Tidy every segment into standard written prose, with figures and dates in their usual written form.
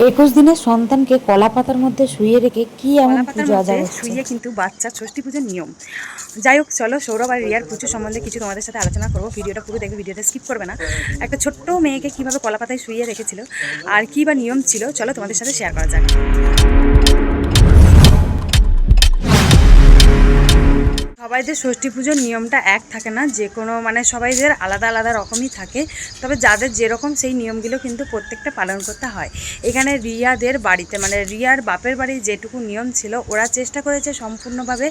21 দিনের সন্তানকে কলা পাতার মধ্যে শুইয়ে রেখে কি এমন কলা পাতার পুজো মধ্যে আচার হচ্ছে? শুইয়ে কিন্তু বাচ্চা ষষ্ঠী পুজোর নিয়ম। যাই হোক, চলো সৌরভ আর রিয়ার পুজো সম্বন্ধে কিছু তোমাদের সাথে আলোচনা করবো। ভিডিওটা পুরো দেখবে, ভিডিওটা স্কিপ করবে না। একটা ছোট্ট মেয়েকে কীভাবে কলা পাতায় শুইয়ে রেখেছিল আর কী বা নিয়ম ছিল, চলো তোমাদের সাথে শেয়ার করা যাক। সবাইদের ষষ্ঠী পুজোর নিয়মটা এক থাকে না, যে কোনো মানে সবাইদের আলাদা আলাদা রকমই থাকে। তবে যাদের যেরকম সেই নিয়মগুলো কিন্তু প্রত্যেকটা পালন করতে হয়। এখানে রিয়াদের বাড়িতে মানে রিয়ার বাপের বাড়ির যেটুকু নিয়ম ছিল, ওরা চেষ্টা করেছে সম্পূর্ণভাবে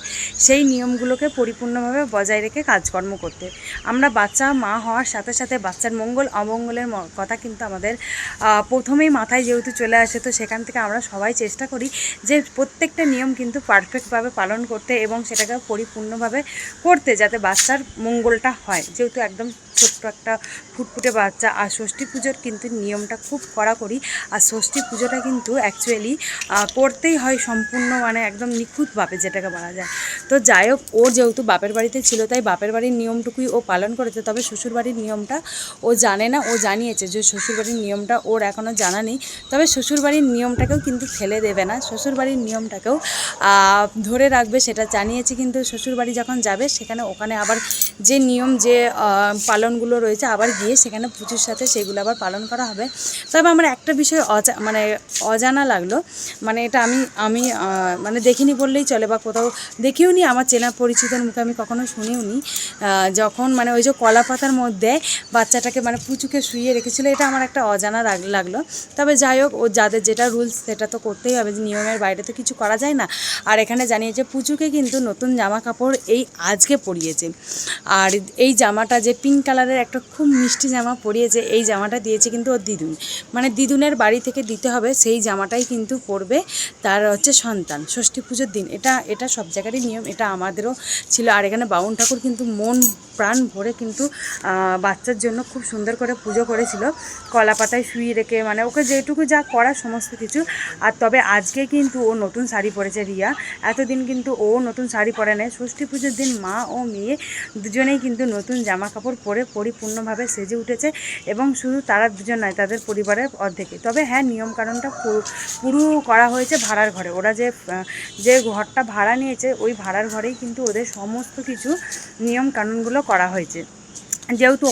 সেই নিয়মগুলোকে পরিপূর্ণভাবে বজায় রেখে কাজকর্ম করতে। আমরা বাচ্চা মা হওয়ার সাথে সাথে বাচ্চার মঙ্গল অমঙ্গলের কথা কিন্তু আমাদের প্রথমেই মাথায় যেহেতু চলে আসে, তো সেখান থেকে আমরা সবাই চেষ্টা করি যে প্রত্যেকটা নিয়ম কিন্তু পারফেক্টভাবে পালন করতে এবং সেটাকে পরিপূর্ণভাবে করতে, যাতে বাচ্চার মঙ্গলটা হয়। যেহেতু একদম ছোট্ট একটা ফুটফুটে বাচ্চা, আর ষষ্ঠী পুজোর কিন্তু নিয়মটা খুব কড়াকড়ি। আর ষষ্ঠী পুজোটা কিন্তু অ্যাকচুয়ালি করতেই হয় সম্পূর্ণ মানে একদম নিখুঁতভাবে, যেটাকে বলা যায়। তো যাই হোক, ও যেহেতু বাপের বাড়িতে ছিল তাই বাপের বাড়ির নিয়মটুকুই ও পালন করেছে। তবে শ্বশুরবাড়ির নিয়মটা ও জানে না। ও জানিয়েছে যে শ্বশুরবাড়ির নিয়মটা ওর এখনও জানা নেই। তবে শ্বশুরবাড়ির নিয়মটাকেও কিন্তু ফেলে দেবে না, শ্বশুরবাড়ির নিয়মটাকেও ধরে রাখবে, সেটা জানিয়েছে। কিন্তু শ্বশুরবাড়ি যখন যাবে ওখানে আবার যে নিয়ম যে পালনগুলো রয়েছে, আবার গিয়ে সেখানে পুজোর সাথে সেগুলো আবার পালন করা হবে। তবে আমার একটা বিষয় মানে অজানা লাগলো, মানে এটা আমি মানে দেখিনি বললেই চলে, বা কোথাও দেখিও নি, আমার চেনা পরিচিতর মুখে আমি কখনো শুনিও নি। যখন মানে ওই যে কলা পাতার মধ্যে বাচ্চাটাকে মানে পুচুকে শুইয়ে রেখেছিল, এটা আমার একটা অজানা লাগলো। তবে যাই হোক, ও যাদের যেটা রুলস সেটা তো করতেই হবে, যে নিয়মের বাইরে তো কিছু করা যায় না। আর এখানে জানিয়েছে পুচুকে কিন্তু নতুন জামা কাপড় এই আজকে পরিয়েছে। আর এই জামাটা যে পিঙ্ক কালারের একটা খুব মিষ্টি জামা পরিয়েছে, এই জামাটা দিয়েছে কিন্তু ওর দিদুন, মানে দিদুনের বাড়ি থেকে দিতে হবে, সেই জামাটাই কিন্তু পরবে তার হচ্ছে সন্তান ষষ্ঠী পুজোর দিন। এটা সব জায়গারই নিয়ম, এটা আমাদেরও ছিল। আর এখানে বাউন ঠাকুর কিন্তু মন প্রাণ ভরে কিন্তু বাচ্চার জন্য খুব সুন্দর করে পুজো করেছিল, কলা পাতায় শুয়ে রেখে, মানে ওকে যেটুকু যা করার সমস্ত কিছু। আর তবে আজকে কিন্তু ও নতুন শাড়ি পরেছে রিয়া। এতদিন কিন্তু ও নতুন শাড়ি পরে নেয়। ষষ্ঠী পুজোর দিন মা ও মেয়ে দুজনেই কিন্তু নতুন জামা কাপড় পরে পরিপূর্ণভাবে সেজে উঠেছে, এবং শুধু তারা দুজন নয়, তাদের পরিবারের অর্ধেকে। তবে হ্যাঁ, নিয়মকানুনটা পুরো করা হয়েছে ভাড়ার ঘরে। ওরা যে ঘরটা ভাড়া নিয়েছে, ওই ভাড়ার ঘরেই কিন্তু ওদের সমস্ত কিছু নিয়ম কানুনগুলো করা হয়েছে। যেহেতু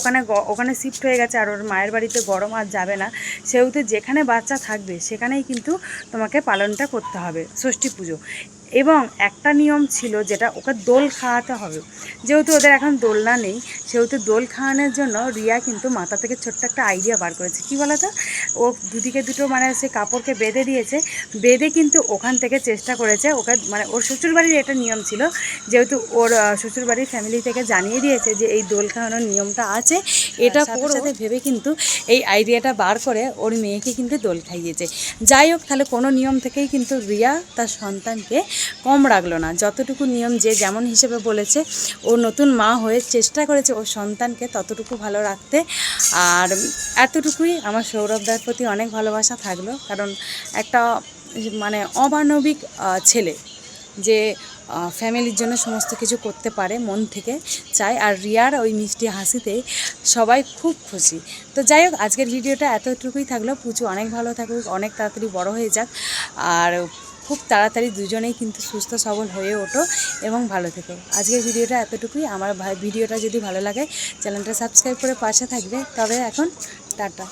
ওখানে শিফট হয়ে গেছে, আর ওর মায়ের বাড়িতে গরম আর যাবে না, সেহেতু যেখানে বাচ্চা থাকবে সেখানেই কিন্তু তোমাকে পালনটা করতে হবে ষষ্ঠী পুজো। এবং একটা নিয়ম ছিল, যেটা ওকে দোল খাওয়াতে হবে। যেহেতু ওদের এখন দোলনা নেই, সেহেতু দোল খাওয়ানোর জন্য রিয়া কিন্তু মাথা থেকে ছোট্ট একটা আইডিয়া বার করেছে। কী বলো তো, ও দুদিকে দুটো মানে সে কাপড়কে বেঁধে দিয়েছে, বেঁধে কিন্তু ওখান থেকে চেষ্টা করেছে ওকে, মানে ওর শ্বশুরবাড়ির এটা নিয়ম ছিল, যেহেতু ওর শ্বশুরবাড়ির ফ্যামিলি থেকে জানিয়ে দিয়েছে যে এই দোল খাওয়ানোর নিয়মটা আছে, এটা সাথে সাথে ভেবে কিন্তু এই আইডিয়াটা বার করে ওর মেয়েকে কিন্তু দোল খাইয়েছে। যাই হোক, তাহলে কোনো নিয়ম থেকেই কিন্তু রিয়া তার সন্তানকে কম রাখলো না। যতটুকু নিয়ম যে যেমন হিসেবে বলেছে, ও নতুন মা হয়ে চেষ্টা করেছে ওর সন্তানকে ততটুকু ভালো রাখতে। আর এতটুকুই আমার সৌরভদার প্রতি অনেক ভালোবাসা থাকলো, কারণ একটা মানে অমানবিক ছেলে, যে ফ্যামিলির জন্য সমস্ত কিছু করতে পারে, মন থেকে চায়। আর রিয়ার ওই মিষ্টি হাসিতে সবাই খুব খুশি। তো যাই হোক, আজকের ভিডিওটা এতটুকুই থাকলো। পুচু অনেক ভালো থাকুক, অনেক তাড়াতাড়ি বড় হয়ে যাক, আর খুব তাড়াতাড়ি দুজনেই কিন্তু সুস্থ সবল হয়ে ওঠো এবং ভালো থেকো। আজকের ভিডিওটা এতটুকুই। আমার ভিডিওটা যদি ভালো লাগে, চ্যানেলটা সাবস্ক্রাইব করে পাশে থাকবে। তবে এখন টাটা।